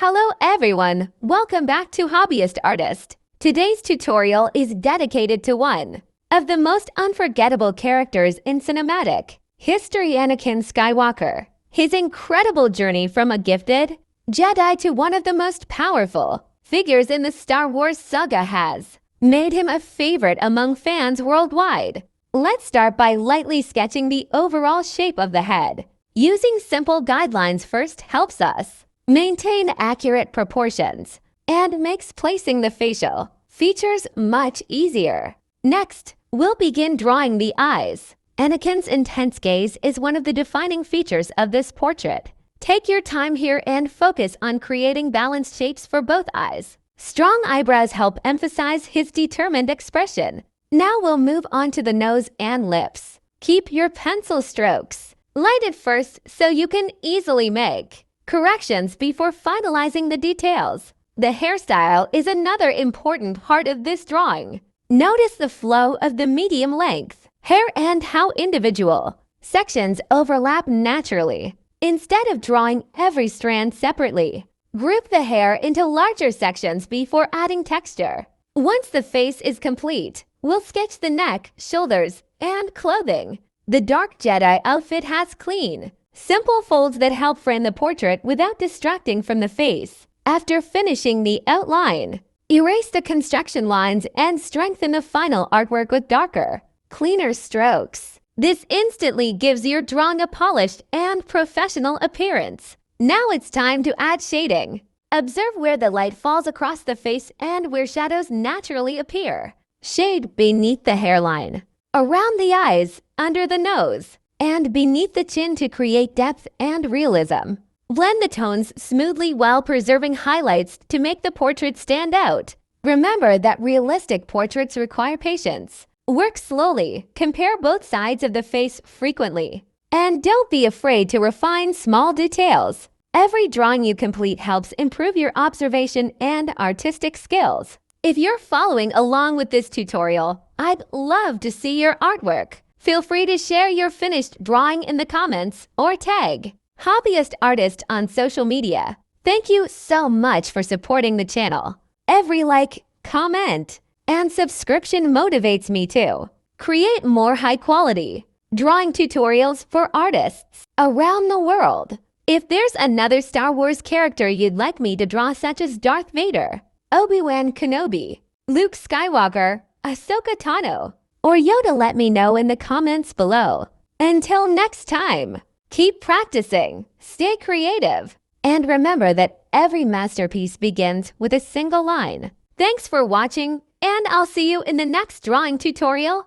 Hello everyone, welcome back to Hobbyist Artist. Today's tutorial is dedicated to one of the most unforgettable characters in cinematic history, Anakin Skywalker. His incredible journey from a gifted Jedi to one of the most powerful figures in the Star Wars saga has made him a favorite among fans worldwide. Let's start by lightly sketching the overall shape of the head. Using simple guidelines first helps us maintain accurate proportions and makes placing the facial features much easier. Next, we'll begin drawing the eyes. Anakin's intense gaze is one of the defining features of this portrait. Take your time here and focus on creating balanced shapes for both eyes. Strong eyebrows help emphasize his determined expression. Now we'll move on to the nose and lips. Keep your pencil strokes light at first so you can easily make corrections before finalizing the details. The hairstyle is another important part of this drawing. Notice the flow of the medium length hair and how individual sections overlap naturally. Instead of drawing every strand separately, group the hair into larger sections before adding texture. Once the face is complete, we'll sketch the neck, shoulders, and clothing. The dark Jedi outfit has clean, simple folds that help frame the portrait without distracting from the face. After finishing the outline, erase the construction lines and strengthen the final artwork with darker, cleaner strokes. This instantly gives your drawing a polished and professional appearance. Now it's time to add shading. Observe where the light falls across the face and where shadows naturally appear. Shade beneath the hairline, around the eyes, under the nose, and beneath the chin to create depth and realism. Blend the tones smoothly while preserving highlights to make the portrait stand out. Remember that realistic portraits require patience. Work slowly, compare both sides of the face frequently, and don't be afraid to refine small details. Every drawing you complete helps improve your observation and artistic skills. If you're following along with this tutorial, I'd love to see your artwork. Feel free to share your finished drawing in the comments or tag Hobbyist Artist on social media. Thank you so much for supporting the channel. Every like, comment, and subscription motivates me to create more high-quality drawing tutorials for artists around the world. If there's another Star Wars character you'd like me to draw, such as Darth Vader, Obi-Wan Kenobi, Luke Skywalker, Ahsoka Tano, or Yoda, let me know in the comments below. Until next time, keep practicing, stay creative, and remember that every masterpiece begins with a single line. Thanks for watching, and I'll see you in the next drawing tutorial.